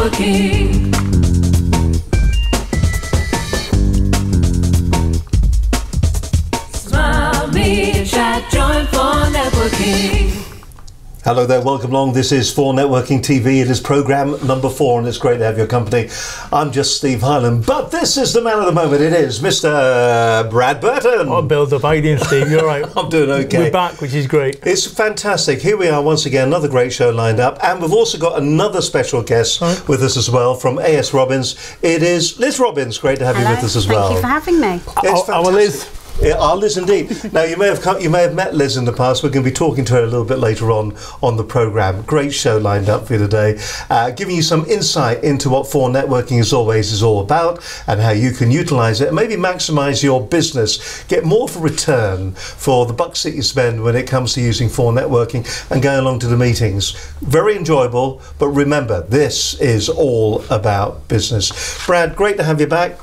Networking. Smile, meet, chat, join for networking. Hello there, welcome along. This is For Networking TV. It is programme number 4 and it's great to have your company. I'm just Steve Hyland, but this is the man of the moment. It is Mr. Brad Burton. What a build-up. How you doing, Steve? You're right. I'm doing okay. We're back, which is great. It's fantastic. Here we are once again, another great show lined up, and we've also got another special guest with us as well from AS Robbins. It is Liz Robbins. Great to have you with us as well. Thank you for having me. It's Our Liz. Yeah, our Liz indeed. Now you may have met Liz in the past. We're going to be talking to her a little bit later on the programme. Great show lined up for you today, giving you some insight into what For Networking is all about and how you can utilise it and maybe maximise your business, get more of a return for the bucks that you spend when it comes to using For Networking and going along to the meetings. Very enjoyable, but remember, this is all about business. Brad, great to have you back.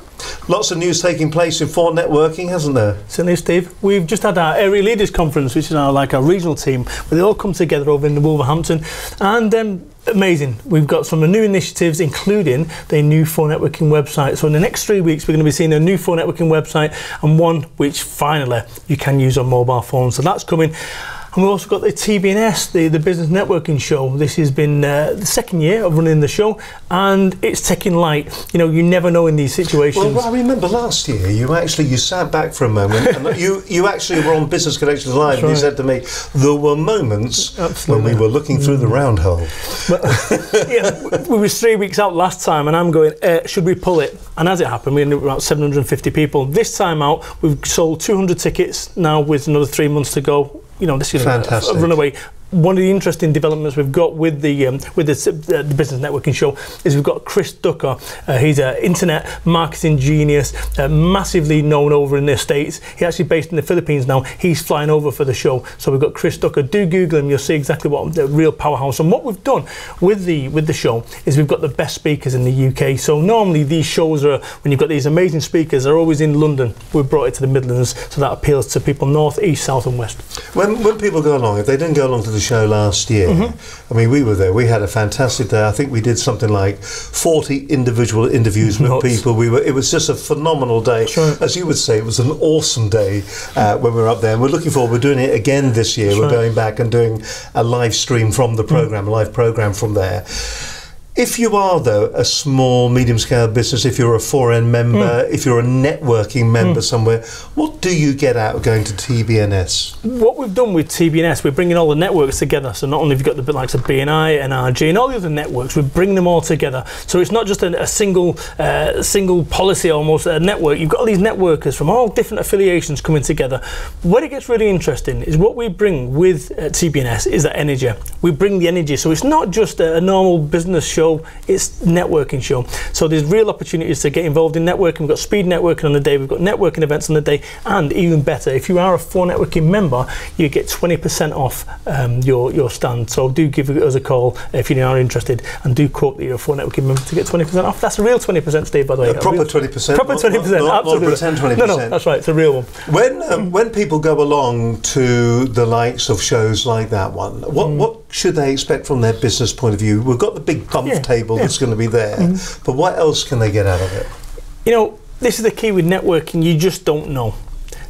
Lots of news taking place in For Networking, hasn't there? Certainly, Steve. We've just had our Area Leaders Conference, which is our regional team, where they all come together over in the Wolverhampton, and amazing. We've got some new initiatives, including the new For Networking website. So in the next 3 weeks, we're going to be seeing a new For Networking website and one which finally you can use on mobile phones. So that's coming. And we've also got the TBNS, the Business Networking Show. This has been the second year of running the show, and it's taking light. You know, you never know in these situations. Well, I remember last year you sat back for a moment and you actually were on Business Connections Live. That's and you said to me, there were moments when we were looking through the round hole. But, yeah, we were 3 weeks out last time, and I'm going, should we pull it? And as it happened, we ended up with about 750 people. This time out, we've sold 200 tickets now with another 3 months to go. You know, this is a runaway. One of the interesting developments we've got with the Business Networking Show is we've got Chris Ducker. He's an internet marketing genius, massively known over in the States. He's actually based in the Philippines now. He's flying over for the show. So we've got Chris Ducker. Do Google him. You'll see exactly what the real powerhouse. And what we've done with the show is we've got the best speakers in the UK. So normally these shows are, when you've got these amazing speakers, they're always in London. We've brought it to the Midlands, so that appeals to people north, east, south and west. When people go along, if they didn't go along to the show last year, I mean, we were there. We had a fantastic day. I think we did something like 40 individual interviews with people. It was just a phenomenal day. Sure. As you would say, it was an awesome day when we were up there. And we're looking forward. We're doing it again this year. Sure. We're going back and doing a live stream from the program, a live program from there. If you are, though, a small, medium-scale business, if you're a 4N member, if you're a networking member somewhere, what do you get out of going to TBNS? What we've done with TBNS, we're bringing all the networks together. So not only have you got the likes of BNI, NRG, and all the other networks, we're bringing them all together. So it's not just a single policy, almost, a network. You've got all these networkers from all different affiliations coming together. Where it gets really interesting is what we bring with TBNS is that energy. We bring the energy. So it's not just a normal business show. It's networking show. So there's real opportunities to get involved in networking. We've got speed networking on the day, we've got networking events on the day, and even better, if you are a For Networking member, you get 20% off your stand. So do give us a call if you are interested, and do quote that you're a For Networking member to get 20% off. That's a real 20%, Steve, by the way. A proper 20%? Proper 20%, not absolutely. Not pretend 20%. No, that's right, it's a real one. When people go along to the likes of shows like that one, what should they expect from their business point of view? We've got the big bump table that's going to be there, but what else can they get out of it? You know, this is the key with networking, you just don't know.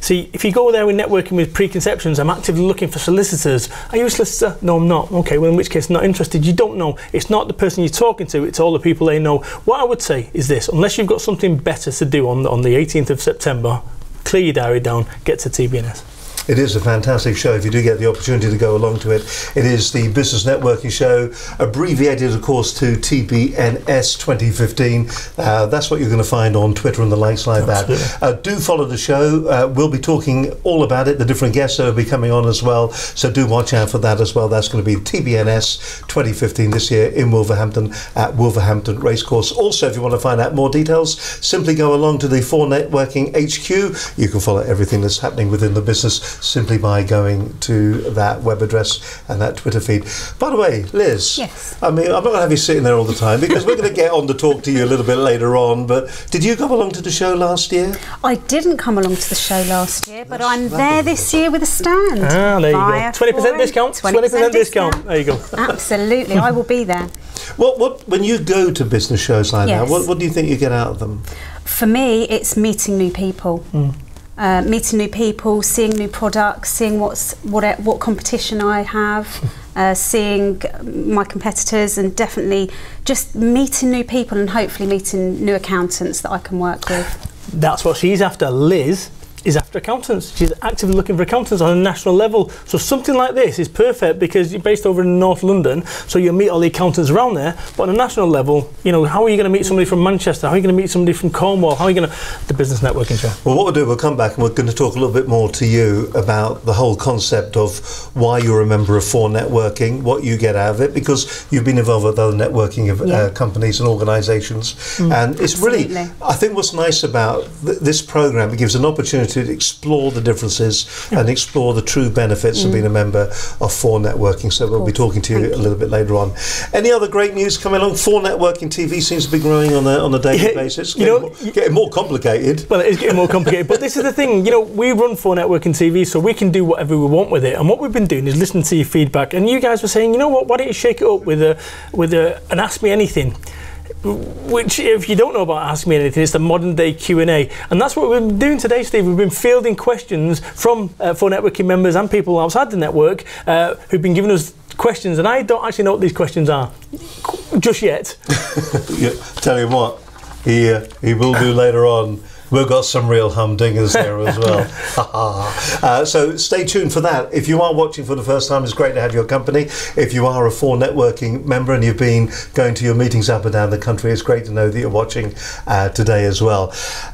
See, if you go there with networking with preconceptions, I'm actively looking for solicitors. Are you a solicitor? No, I'm not. Okay, well, in which case, not interested. You don't know. It's not the person you're talking to, it's all the people they know. What I would say is this: unless you've got something better to do on the 18th of September, clear your diary down, get to TBNS. It is a fantastic show if you do get the opportunity to go along to it. It is the Business Networking Show, abbreviated of course to TBNS 2015. That's what you're going to find on Twitter and the likes like that. Do follow the show. We'll be talking all about it, the different guests that will be coming on as well, so do watch out for that as well. That's going to be TBNS 2015 this year in Wolverhampton at Wolverhampton Racecourse. Also, if you want to find out more details, simply go along to the For Networking HQ. You can follow everything that's happening within the business simply by going to that web address and that Twitter feed. By the way, Liz, yes. I mean, I'm not going to have you sitting there all the time because we're going to get on to talk to you a little bit later on, but did you come along to the show last year? I didn't come along to the show last year, but I'm there this year with a stand. Ah, there you go. 20% discount. 20% discount. There you go. Absolutely, I will be there. What when you go to business shows like Yes. that, what do you think you get out of them? For me, it's meeting new people. Meeting new people, seeing new products, seeing what competition I have, seeing my competitors, and definitely just meeting new people and hopefully meeting new accountants that I can work with. That's what she's after. Liz is after accountants. She's actively looking for accountants on a national level. So something like this is perfect because you're based over in North London, so you'll meet all the accountants around there. But on a national level, you know, how are you going to meet somebody from Manchester? How are you going to meet somebody from Cornwall? How are you going to... The business networking show. Well, what we'll do, we'll come back and we're going to talk a little bit more to you about the whole concept of why you're a member of 4 Networking, what you get out of it, because you've been involved with other networking of companies and organisations. And it's Absolutely. really, I think what's nice about this programme, it gives an opportunity to explore the differences and explore the true benefits of being a member of 4 Networking. So we'll be talking to you a little bit later on. Any other great news coming along? 4 Networking TV seems to be growing on a daily basis. Getting more complicated. Well, it is getting more complicated, but this is the thing, you know, we run 4 Networking TV, so we can do whatever we want with it. And what we've been doing is listening to your feedback. And you guys were saying, you know what, why don't you shake it up with an Ask Me Anything? Which, if you don't know about Ask Me Anything, it's the modern day Q&A, and that's what we've been doing today, Steve. We've been fielding questions from 4 Networking members and people outside the network who've been giving us questions, and I don't actually know what these questions are just yet. Tell you what, he will do later on. We've got some real humdingers there as well. So stay tuned for that. If you are watching for the first time, it's great to have your company. If you are a 4 Networking member and you've been going to your meetings up and down the country, it's great to know that you're watching today as well.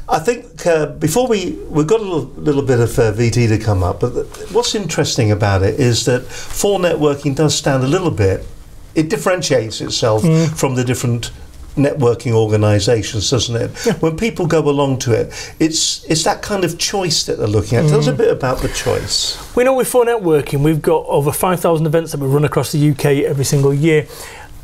I think before we've got a little bit of VT to come up, but what's interesting about it is that 4 Networking does stand a little bit, it differentiates itself from the different networking organisations, doesn't it? Yeah. When people go along to it, it's that kind of choice that they're looking at. Tell us a bit about the choice. We know with 4 Networking, we've got over 5,000 events that we run across the UK every single year.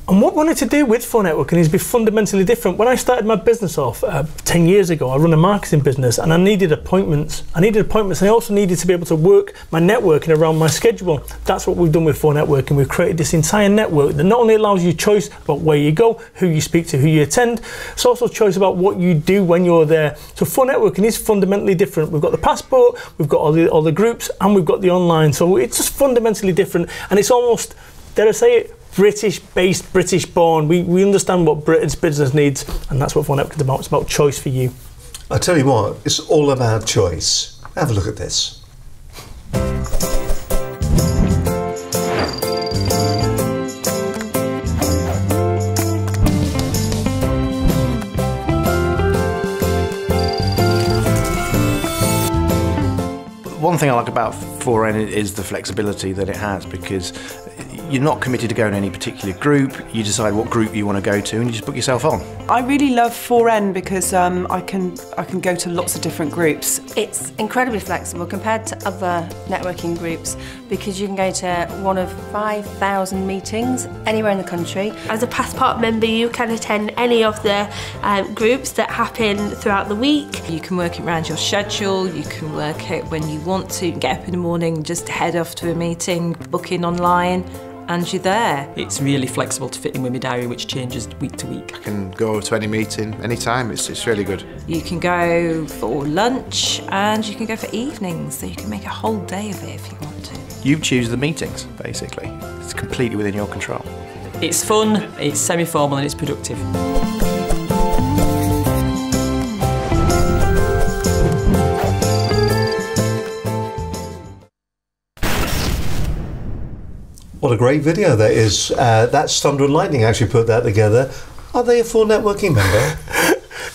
And what we wanted to do with 4 Networking is be fundamentally different. When I started my business off 10 years ago, I run a marketing business and I needed appointments. And I also needed to be able to work my networking around my schedule. That's what we've done with 4 Networking. We've created this entire network that not only allows you choice about where you go, who you speak to, who you attend, it's also choice about what you do when you're there. So 4 Networking is fundamentally different. We've got the passport, we've got all the groups, and we've got the online. So it's just fundamentally different. And it's almost, dare I say it, British-based, British-born. We understand what Britain's business needs, and that's what 4 Networking is about. It's about choice for you. I tell you what, it's all about choice. Have a look at this. One thing I like about 4N is the flexibility that it has, because you're not committed to go in any particular group. You decide what group you want to go to and you just book yourself on. I really love 4N because I can go to lots of different groups. It's incredibly flexible compared to other networking groups because you can go to one of 5,000 meetings anywhere in the country. As a Passport member, you can attend any of the groups that happen throughout the week. You can work it around your schedule, you can work it when you want to, you can get up in the morning, just head off to a meeting, book in online, and you're there. It's really flexible to fit in with my diary, which changes week to week. I can go to any meeting, anytime. It's really good. You can go for lunch and you can go for evenings, so you can make a whole day of it if you want to. You choose the meetings, basically. It's completely within your control. It's fun, it's semi-formal and it's productive. What a great video that is. That's Thunder and Lightning actually put that together. Are they a 4 Networking member?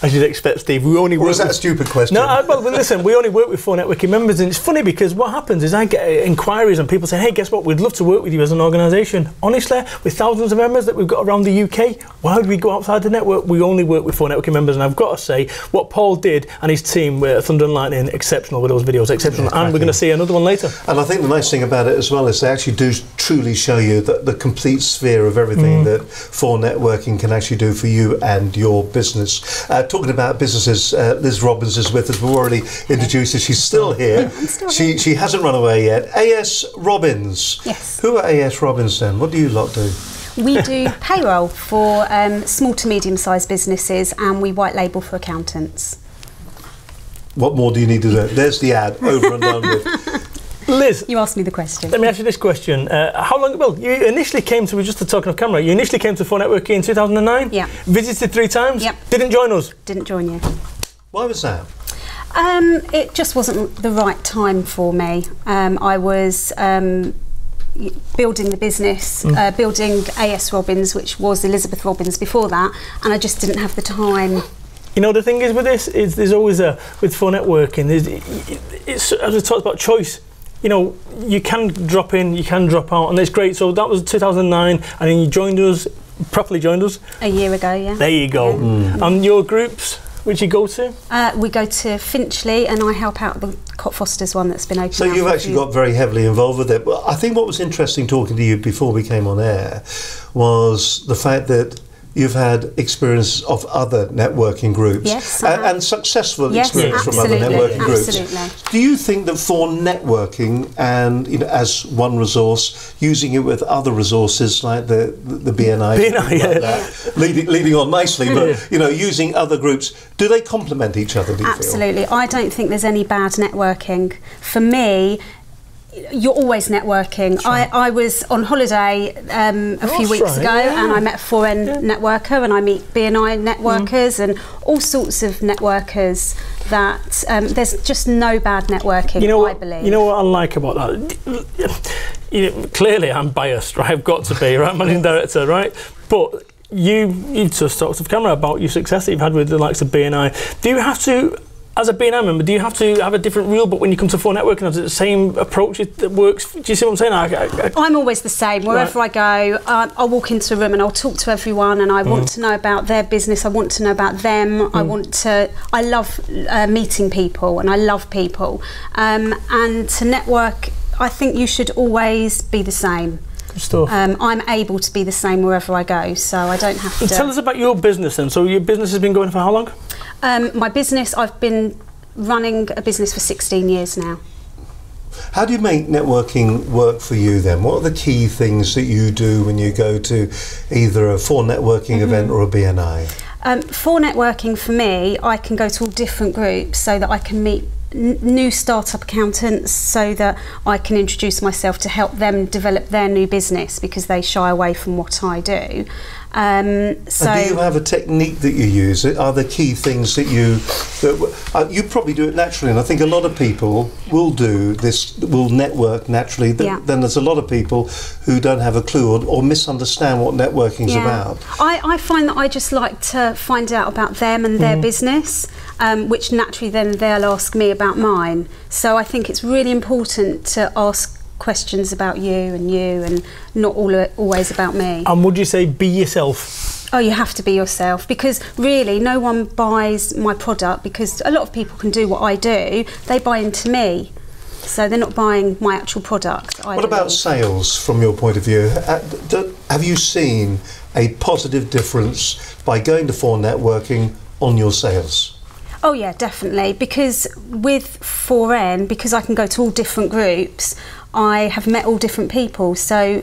as you'd expect, Steve. We only work. Was that a stupid question? No, well, listen, we only work with 4 networking members, and it's funny because what happens is I get inquiries and people say, hey, guess what? We'd love to work with you as an organisation. Honestly, with thousands of members that we've got around the UK, why would we go outside the network? We only work with 4 networking members, and I've got to say, what Paul did and his team with Thunder and Lightning, exceptional with those videos, exceptional, and we're going to see another one later. And I think the nice thing about it as well is they actually do truly show you the complete sphere of everything that 4 networking can actually do for you and your business. Talking about businesses, Liz Robbins is with us. We've already introduced her. She's still here. She hasn't run away yet. AS Robbins. Yes. Who are AS Robbins then? What do you lot do? We do payroll for small to medium-sized businesses, and we white label for accountants. What more do you need to do? There's the ad, over and done with. Liz, you asked me the question. Let me ask you this question. How long, well, you initially came to, we're just talking off camera, you initially came to 4 Networking in 2009? Yeah. Visited 3 times? Yep. Didn't join us? Didn't join you. Why was that? It just wasn't the right time for me. I was building the business, building AS Robbins, which was Elizabeth Robbins before that, and I just didn't have the time. You know, the thing is with this, is there's always with 4 Networking, it's, as we talked about, choice. You know, you can drop in, you can drop out, and it's great. So that was 2009, and then you joined us, properly joined us. A year ago, yeah. There you go. And your groups, which you go to? We go to Finchley, and I help out the Cottfosters one that's been open. So you've actually got very heavily involved with it. Well, I think what was interesting talking to you before we came on air was the fact that you've had experience of other networking groups, yes, and successful experience from other networking groups. Do you think that for networking and, you know, as one resource, using it with other resources like the BNI, like that, leading on nicely, but you know, using other groups, do they complement each other? Do you Absolutely. feel? I don't think there's any bad networking. For me, you're always networking. Right. I was on holiday a few weeks ago, and I met a 4N networker, and I meet BNI networkers and all sorts of networkers. That there's just no bad networking, I believe. You know what I like about that? You know, clearly I'm biased, right? I've got to be, right? Managing director, right? But you just talked off camera about your success that you've had with the likes of BNI. Do you have to, as a BNI member, do you have to have a different rule, but when you come to 4 Networking, is it the same approach that works? Do you see what I'm saying? I'm always the same. Wherever I go, I'll walk into a room and I'll talk to everyone, and I want to know about their business, I want to know about them, I love meeting people, and I love people. And to network, I think you should always be the same. Good stuff. I'm able to be the same wherever I go, so I don't have to... Tell us about your business then. So your business has been going for how long? My business, I've been running a business for 16 years now. How do you make networking work for you then? What are the key things that you do when you go to either a 4 Networking event or a BNI? 4 Networking for me, I can go to all different groups so that I can meet new startup accountants, so that I can introduce myself to help them develop their new business, because they shy away from what I do. So and do you have a technique that you use? Are there key things that you probably do it naturally, and I think a lot of people will do this, will network naturally. Then there's a lot of people who don't have a clue or misunderstand what networking is about. I find that I just like to find out about them and their business, which naturally then they'll ask me about mine. So I think it's really important to ask questions about you and not always about me. And would you say be yourself? Oh, you have to be yourself, because really no one buys my product, because a lot of people can do what I do, they buy into me. So they're not buying my actual product. What about sales from your point of view? Have you seen a positive difference by going to 4 Networking on your sales? Oh yeah, definitely, because with 4N, because I can go to all different groups, I have met all different people. So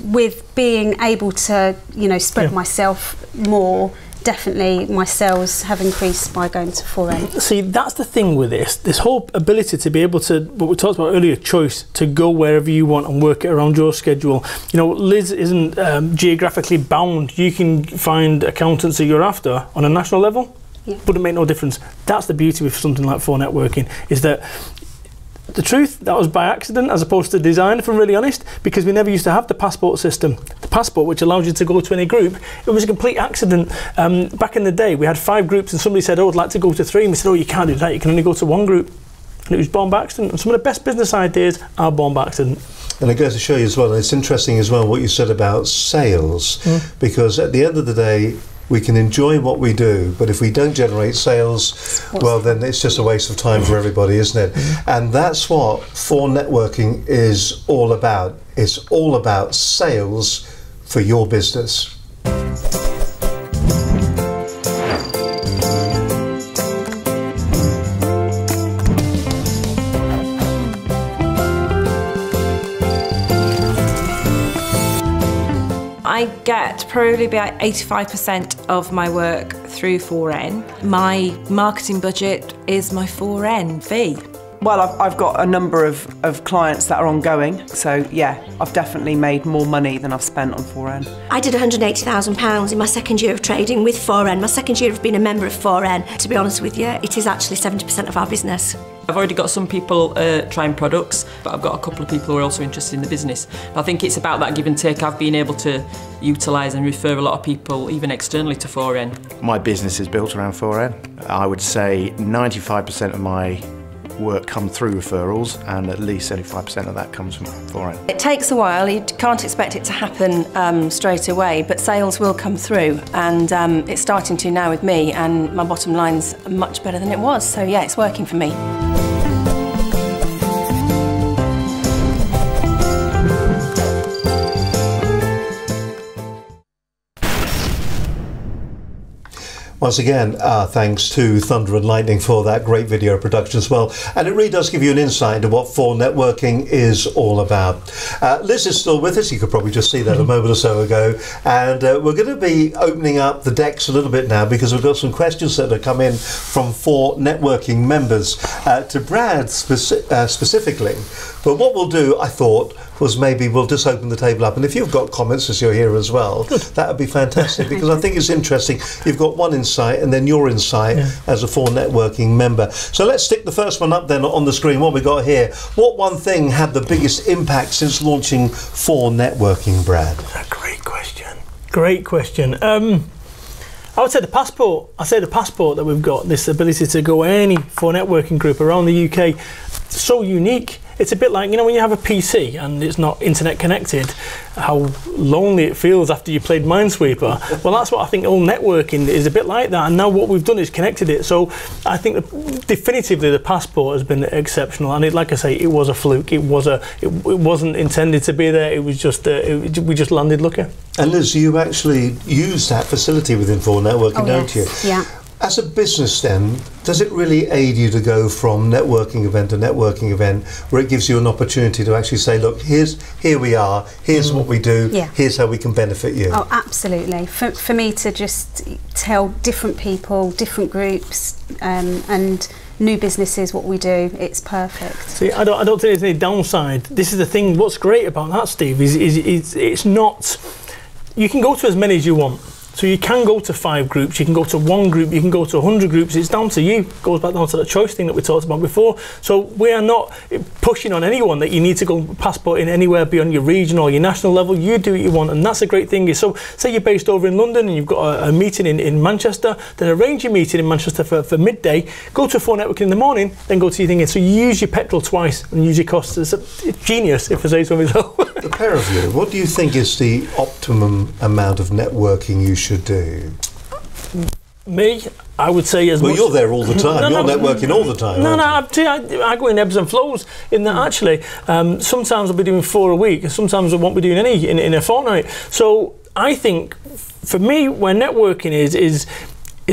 with being able to, you know, spread myself more, definitely my sales have increased by going to 4N. See, that's the thing with this whole ability to be able to, what we talked about earlier, choice, to go wherever you want and work it around your schedule. You know, Liz isn't geographically bound. You can find accountants that you're after on a national level. Wouldn't make no difference. That's the beauty with something like 4 Networking, is that The truth, that was by accident as opposed to design, if I'm really honest, because we never used to have the passport system. The passport, which allows you to go to any group, it was a complete accident. Back in the day, we had 5 groups and somebody said, oh, I'd like to go to 3. And we said, oh, you can't do that, you can only go to 1 group. And it was born by accident. And some of the best business ideas are born by accident. And it goes to show you as well, and it's interesting as well what you said about sales, because at the end of the day, we can enjoy what we do, but if we don't generate sales, well, then it's just a waste of time for everybody, isn't it? And that's what 4 Networking is all about. It's all about sales for your business. I get probably about 85% of my work through 4N. My marketing budget is my 4N fee. Well, I've got a number of clients that are ongoing, so yeah, I've definitely made more money than I've spent on 4N. I did £180,000 in my second year of trading with 4N. My second year of being a member of 4N. To be honest with you, it is actually 70% of our business. I've already got some people trying products, but I've got a couple of people who are also interested in the business. I think it's about that give and take. I've been able to utilise and refer a lot of people, even externally, to 4N. My business is built around 4N. I would say 95% of my work come through referrals, and at least 75% of that comes from 4N. It takes a while. You can't expect it to happen straight away, but sales will come through, and it's starting to now with me, and my bottom line's much better than it was. So yeah, it's working for me. Once again, thanks to Thunder and Lightning for that great video production as well. And it really does give you an insight into what 4 Networking is all about. Liz is still with us. You could probably just see that a moment or so ago. And we're going to be opening up the decks a little bit now, because we've got some questions that have come in from 4 Networking members to Brad specifically. But what we'll do, I thought, was maybe we'll just open the table up, and if you've got comments as you're here as well, that would be fantastic, because I think it's interesting. You've got one insight and then your insight as a 4 Networking member. So let's stick the first one up then on the screen. What we got here: what one thing had the biggest impact since launching 4 Networking, Brad? That's a great question. Great question. I would say the passport. I say the passport that we've got, this ability to go any 4 Networking group around the UK, it's so unique. It's a bit like, you know, when you have a PC and it's not internet connected, how lonely it feels after you played Minesweeper. Well, that's what I think all networking is a bit like that, and now what we've done is connected it. So I think definitively the passport has been exceptional, and like I say, it was a fluke. It wasn't intended to be there. It was just we just landed lucky. And Liz, you actually use that facility within 4 Networking, don't you? Yeah. As a business then, does it really aid you to go from networking event to networking event, where it gives you an opportunity to actually say, look, here we are, here's what we do, here's how we can benefit you? Oh, absolutely. For me to just tell different people, different groups, and new businesses what we do, it's perfect. See, I don't think there's any downside. This is the thing, what's great about that, Steve, is it's not, you can go to as many as you want. So you can go to 5 groups, you can go to 1 group, you can go to 100 groups. It's down to you. It goes back down to the choice thing that we talked about before. So we are not pushing on anyone that you need to go passport in anywhere beyond your regional or your national level. You do what you want, and that's a great thing. So say you're based over in London and you've got a meeting in Manchester, then arrange your meeting in Manchester for midday, go to 4 Networking in the morning, then go to your thing. So you use your petrol twice and use your costs. It's genius, if I say so myself. The pair of you, what do you think is the optimum amount of networking you should do? Me, I would say as much. Well, you're there all the time. You're networking all the time. I go in ebbs and flows in that, actually. Sometimes I'll be doing 4 a week, and sometimes I won't be doing any in a fortnight. So I think, for me, where networking is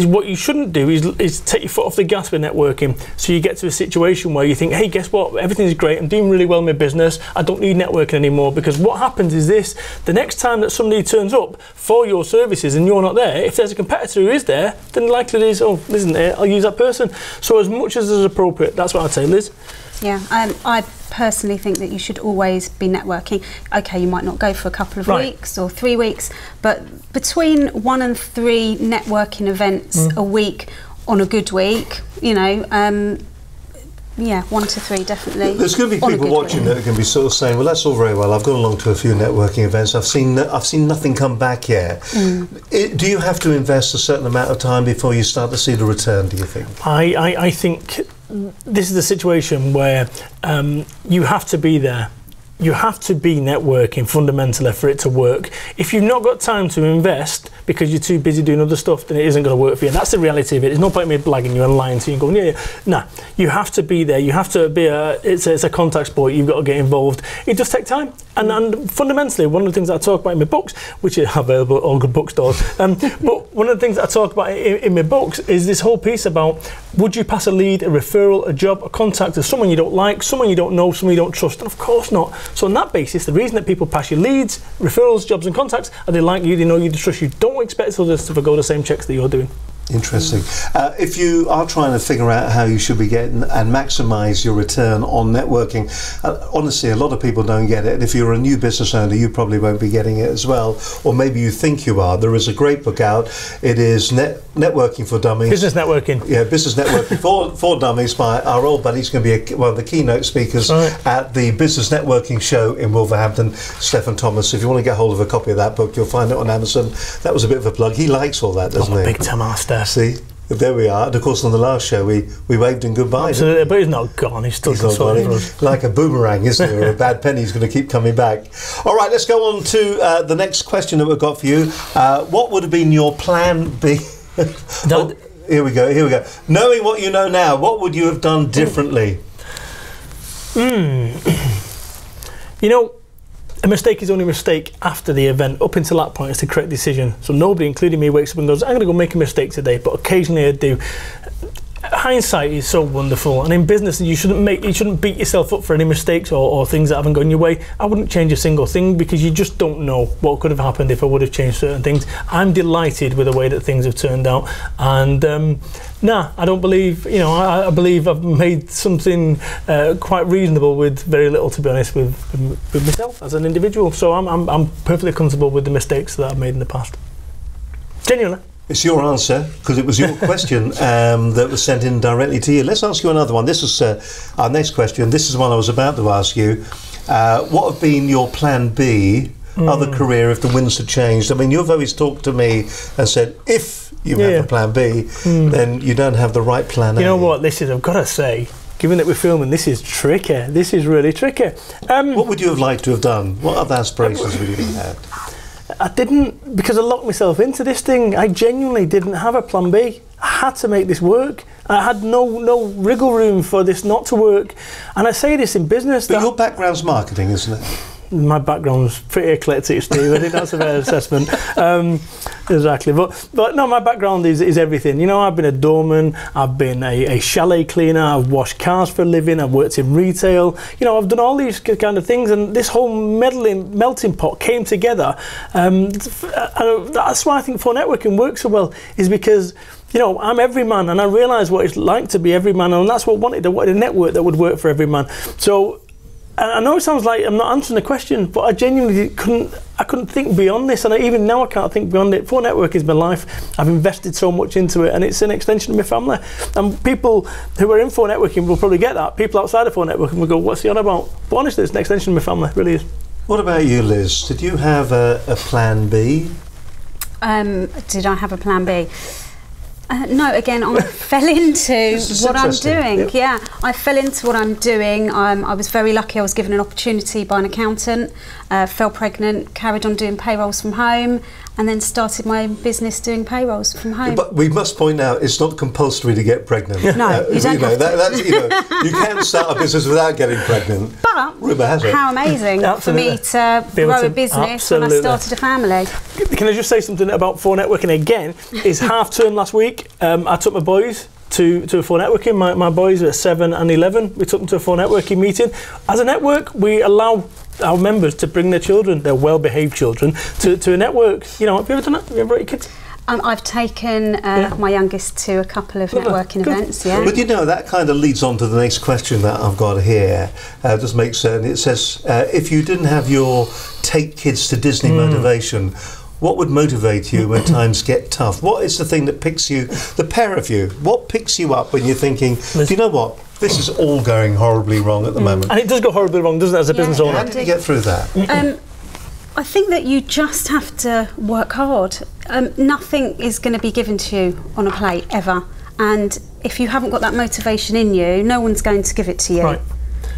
what you shouldn't do is take your foot off the gas with networking. So you get to a situation where you think, hey, guess what? Everything's great. I'm doing really well in my business. I don't need networking anymore. Because what happens is this: the next time that somebody turns up for your services and you're not there, if there's a competitor who is there, then the likelihood is, oh, Liz isn't there, I'll use that person. So as much as is appropriate, that's what I'd say, Liz. Yeah, I personally think that you should always be networking. Okay, you might not go for a couple of weeks or 3 weeks, but between 1 and 3 networking events a week on a good week, you know, Yeah, 1 to 3 definitely. There's going to be people watching that are going to be sort of saying, well, that's all very well. I've gone along to a few networking events. I've seen nothing come back yet. Do you have to invest a certain amount of time before you start to see the return, do you think? I think this is a situation where you have to be there. You have to be networking fundamentally for it to work. If you've not got time to invest because you're too busy doing other stuff, then it isn't going to work for you. That's the reality of it. There's no point in me blagging you and lying to you and going, yeah. Nah, you have to be there. You have to be it's a contact sport. You've got to get involved. It does take time. And fundamentally, one of the things that I talk about in my books, which are available at all good bookstores, but one of the things that I talk about in my books is this whole piece about, would you pass a lead, a referral, a job, a contact to someone you don't like, someone you don't know, someone you don't trust? And of course not. So on that basis, the reason that people pass you leads, referrals, jobs and contacts, are they like you, they know you, they trust you. Don't expect others to forgo the same checks that you're doing. Interesting. If you are trying to figure out how you should be getting and maximise your return on networking, honestly, a lot of people don't get it. And if you're a new business owner, you probably won't be getting it as well. Or maybe you think you are. There is a great book out. It is Networking for Dummies. Business networking. Yeah, business networking for dummies by our old buddy. He's going to be one of the keynote speakers at the Business Networking Show in Wolverhampton, Stephen Thomas. If you want to get hold of a copy of that book, you'll find it on Amazon. That was a bit of a plug. He likes all that, doesn't he? Big time master. See, there we are. And of course, on the last show, we waved him goodbye. Absolutely, but he's not gone. He's still consulting for us. Like a boomerang, isn't he? Or a bad penny. He's going to keep coming back. All right, let's go on to the next question that we've got for you. What would have been your plan B? Here we go. Knowing what you know now, what would you have done differently? You know, a mistake is only a mistake after the event. Up until that point, it's the correct decision. So nobody, including me, wakes up and goes, I'm going to go make a mistake today, but occasionally I do. Hindsight is so wonderful, and in business you shouldn't beat yourself up for any mistakes or things that haven't gone your way. I wouldn't change a single thing, because you just don't know what could have happened if I would have changed certain things. I'm delighted with the way that things have turned out, and I don't believe, I believe I've made something quite reasonable with very little, to be honest, with myself as an individual. So I'm perfectly comfortable with the mistakes that I've made in the past. Genuinely. It's your answer, because it was your question that was sent in directly to you. Let's ask you another one. This is our next question. This is the one I was about to ask you. What have been your plan B, other career, if the winds had changed? I mean, you've always talked to me and said, if you have a plan B, then you don't have the right plan A. You know what, this is, I've got to say, given that we're filming, this is tricky. This is really tricky. What would you have liked to have done? What other aspirations would you have had? I didn't, because I locked myself into this thing. I genuinely didn't have a plan B. I had to make this work. I had no wriggle room for this not to work. And I say this in business. But your background's marketing, isn't it? My background's pretty eclectic, Steve. I think that's a fair assessment. Exactly. But no, my background is everything. You know, I've been a doorman, I've been a chalet cleaner, I've washed cars for a living, I've worked in retail. You know, I've done all these kind of things, and this whole melting pot came together. And that's why I think 4 Networking works so well, is because, you know, I'm every man, and I realise what it's like to be every man, and that's what I wanted a network that would work for every man. So I know it sounds like I'm not answering the question, but I genuinely couldn't think beyond this, and even now I can't think beyond it. 4 Networking is my life. I've invested so much into it, and it's an extension of my family. And people who are in 4 Networking will probably get that. People outside of 4 Networking will go, what's he on about? But honestly, it's an extension of my family, it really is. What about you, Liz? Did you have a plan B? Did I have a plan B? No, again, I fell into what I'm doing. Yeah, I fell into what I'm doing. I was very lucky. I was given an opportunity by an accountant, fell pregnant, carried on doing payrolls from home, and then started my own business doing payrolls from home. But we must point out, it's not compulsory to get pregnant. No, you don't have to. You can start a business without getting pregnant. But rumour has it. How amazing for me to grow a business when I started a family. Can I just say something about 4 Networking again? It's half term last week. I took my boys to a 4 Networking. My boys are 7 and 11. We took them to a 4 Networking meeting. As a network, we allow our members to bring their children, their well-behaved children, to a network. You know, have you ever done that? Have you ever brought your kids? I've taken my youngest to a couple of networking events, But you know, that kind of leads on to the next question that I've got here. Just make certain. It says, if you didn't have your take kids to Disney motivation, what would motivate you when times get tough? What is the thing that picks you, the pair of you, what picks you up when you're thinking, do you know what, This is all going horribly wrong at the moment. And it does go horribly wrong, doesn't it, as a business owner? How did you get through that? I think that you just have to work hard. Nothing is going to be given to you on a plate, ever. And if you haven't got that motivation in you, no one's going to give it to you. Right.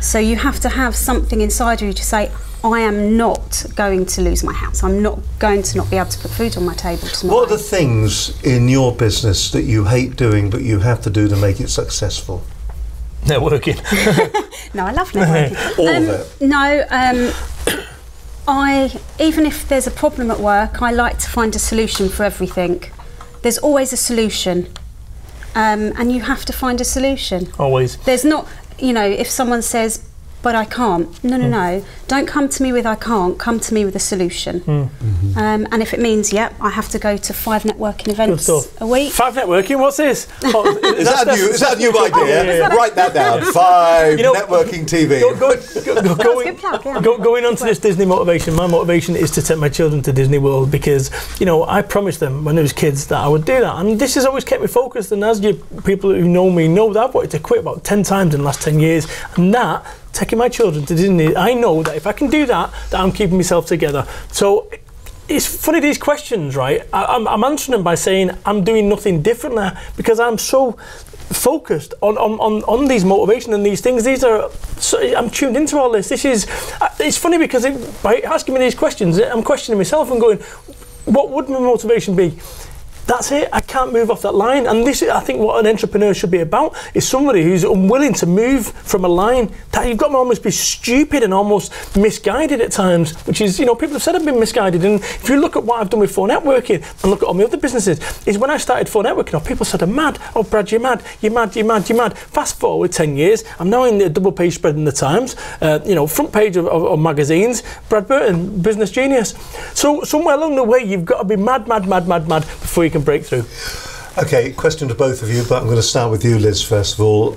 So you have to have something inside you to say, I am not going to lose my house. I'm not going to not be able to put food on my table tomorrow. What are the things in your business that you hate doing but you have to do to make it successful? Networking. No, I love networking. All of it? No, even if there's a problem at work, I like to find a solution for everything. There's always a solution. And you have to find a solution. Always. There's not, you know, if someone says, but I can't. No. Don't come to me with I can't. Come to me with a solution. And if it means, I have to go to 5 networking events a week. 5 networking? What's this? Is that a new idea? Write that down. 5 networking TV. Going on to this Disney motivation, my motivation is to take my children to Disney World because, you know, I promised them when they was kids that I would do that. And this has always kept me focused. And as you people who know me know that I've wanted to quit about 10 times in the last 10 years. And that, taking my children to Disney, I know that if I can do that, that I'm keeping myself together. So it's funny, these questions, right? I'm answering them by saying I'm doing nothing differently because I'm so focused on these motivation and these things. I'm tuned into all this. It's funny because by asking me these questions, I'm questioning myself and going, what would my motivation be? That's it. I can't move off that line. And this is, I think, what an entrepreneur should be about, is somebody who's unwilling to move from a line that you've got to almost be stupid and almost misguided at times, which is, you know, people have said I've been misguided. And if you look at what I've done with 4 Networking and look at all my other businesses, is when I started 4 Networking, people said, I'm mad. Oh, Brad, you're mad. You're mad. You're mad. You're mad. Fast forward 10 years, I'm now in the double page spread in the Times, you know, front page of magazines, Brad Burton, business genius. So somewhere along the way, you've got to be mad before you can break through. Okay, question to both of you, but I'm going to start with you, Liz, first of all.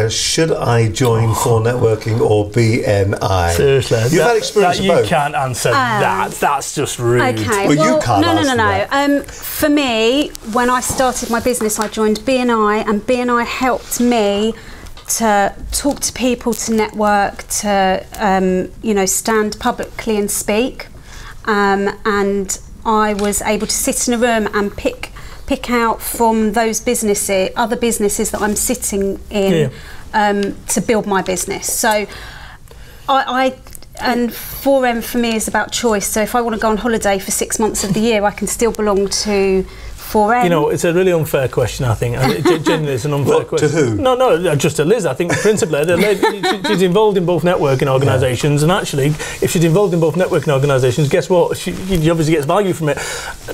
Should I join 4 Networking or BNI? Seriously. You've had experience of both. You can't answer that. That's just rude. Okay. Well, you can't answer that. For me, when I started my business, I joined BNI, and BNI helped me to talk to people, to network, to you know, stand publicly and speak. And I was able to sit in a room and pick out from those businesses, other businesses that I'm sitting in, to build my business. So and 4M for me is about choice. So if I want to go on holiday for 6 months of the year, I can still belong to 4M. You know, it's a really unfair question, I think. Genuinely, it's an unfair question. To who? No, just to Liz. I think principally, she's involved in both networking organisations, and actually, if she's involved in both networking organisations, guess what? She obviously gets value from it.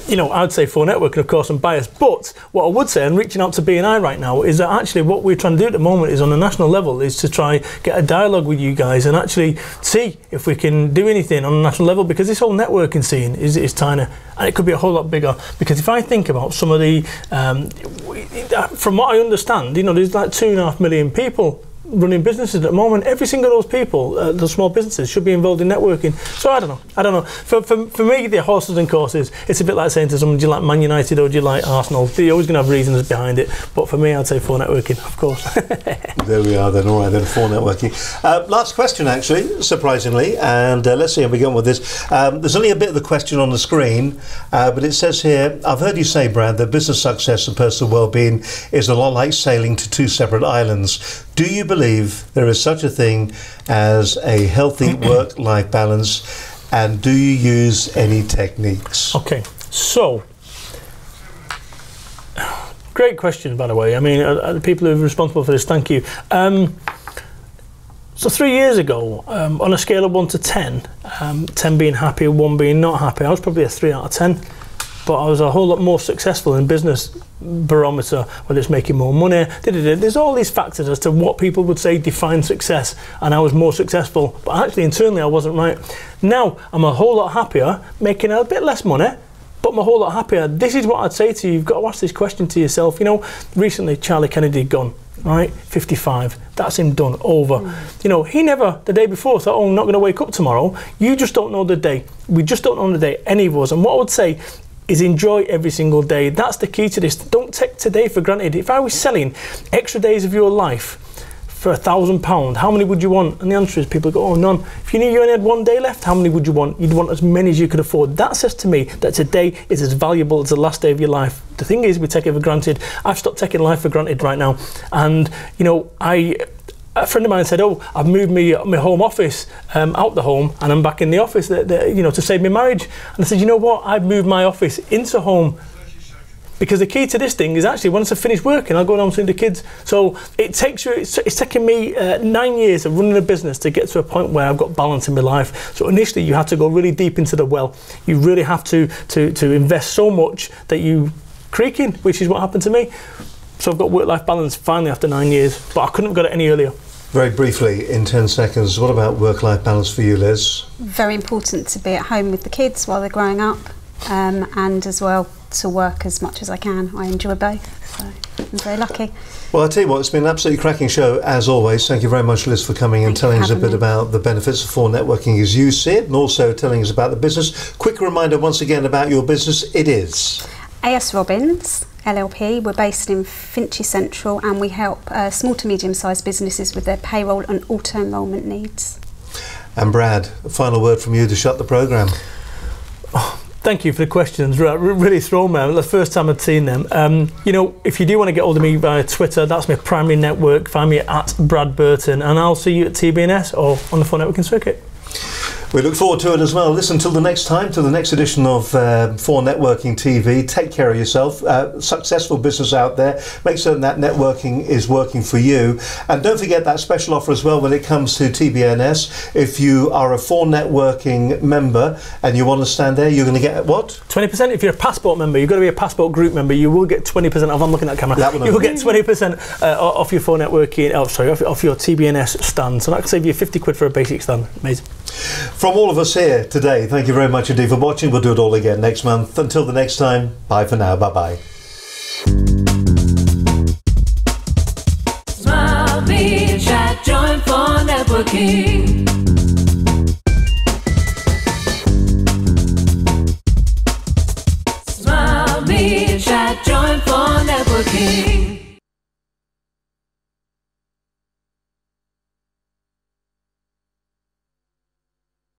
You know, I'd say 4 Networking, of course, I'm biased, but what I would say, and reaching out to BNI right now, is that actually what we're trying to do at the moment is on a national level, is to try get a dialogue with you guys and actually see if we can do anything on a national level, because this whole networking scene is tiny, and it could be a whole lot bigger. Because if I think about some of the, from what I understand, you know, there's like 2.5 million people running businesses at the moment. Every single of those people, the small businesses, should be involved in networking. So I don't know. For me, the horses and courses, it's a bit like saying to someone, do you like Man United or do you like Arsenal? You're always going to have reasons behind it. But for me, I'd say 4 Networking, of course. There we are then. All right then, 4 Networking. Last question, actually, surprisingly, and let's see how we get on with this. There's only a bit of the question on the screen, but it says here, I've heard you say, Brad, that business success and personal well-being is a lot like sailing to 2 separate islands. Do you believe there is such a thing as a healthy work-life balance, and do you use any techniques? Okay, so great question, by the way. I mean, the people who are responsible for this, thank you. So 3 years ago, on a scale of 1 to 10, 10 being happy, 1 being not happy, I was probably a 3 out of 10. But I was a whole lot more successful in business barometer, whether it's making more money. There's all these factors as to what people would say define success, and I was more successful. But actually, internally, I wasn't right. Now, I'm a whole lot happier, making a bit less money, but I'm a whole lot happier. This is what I'd say to you. You've got to ask this question to yourself. You know, recently, Charlie Kennedy gone, right? 55. That's him done, over. You know, he never, the day before, thought, oh, I'm not going to wake up tomorrow. You just don't know the day. We just don't know the day, any of us. And what I would say is enjoy every single day. That's the key to this. Don't take today for granted. If I was selling extra days of your life for £1,000, how many would you want? And the answer is people go, oh, none. If you knew you only had 1 day left, how many would you want? You'd want as many as you could afford. That says to me that today is as valuable as the last day of your life. The thing is, we take it for granted. I've stopped taking life for granted right now. And, you know, a friend of mine said, oh, I've moved my home office out the home and I'm back in the office, you know, to save my marriage. And I said, you know what? I've moved my office into home. Because the key to this thing is actually once I finish working, I'll go down to the kids. So it's taken me 9 years of running a business to get to a point where I've got balance in my life. So initially you have to go really deep into the well. You really have to invest so much that you creaking, which is what happened to me. So I've got work-life balance finally after 9 years, but I couldn't have got it any earlier. Very briefly, in 10 seconds, what about work-life balance for you, Liz? Very important to be at home with the kids while they're growing up, and as well to work as much as I can. I enjoy both, so I'm very lucky. Well, I'll tell you what, it's been an absolutely cracking show, as always. Thank you very much, Liz, for coming and telling us a bit about the benefits of 4 networking as you see it, and also telling us about the business. Quick reminder once again about your business. It is AS Robbins LLP. We're based in Finchley Central, and we help small to medium-sized businesses with their payroll and auto-enrolment needs. And Brad, a final word from you to shut the programme. Oh, thank you for the questions. Really thrown me. The first time I'd seen them. You know, if you do want to get hold of me via Twitter, that's my primary network. Find me at Brad Burton, and I'll see you at TBNS or on the 4 networking circuit. We look forward to it as well. Listen, till the next time, till the next edition of 4 Networking TV. Take care of yourself. Successful business out there. Make certain that networking is working for you. And don't forget that special offer as well when it comes to TBNS. If you are a 4 Networking member and you want to stand there, you're going to get what? 20%. If you're a Passport member, you've got to be a Passport group member. You will get 20% off. I'm looking at that camera. You will get 20% off your 4 Networking. Oh, sorry, off your TBNS stand. So that can save you 50 quid for a basic stand. Amazing. From all of us here today, thank you very much indeed for watching. We'll do it all again next month. Until the next time, bye for now. Bye-bye. Smile, be chat, join 4 Networking. Smile, be chat, join 4 Networking.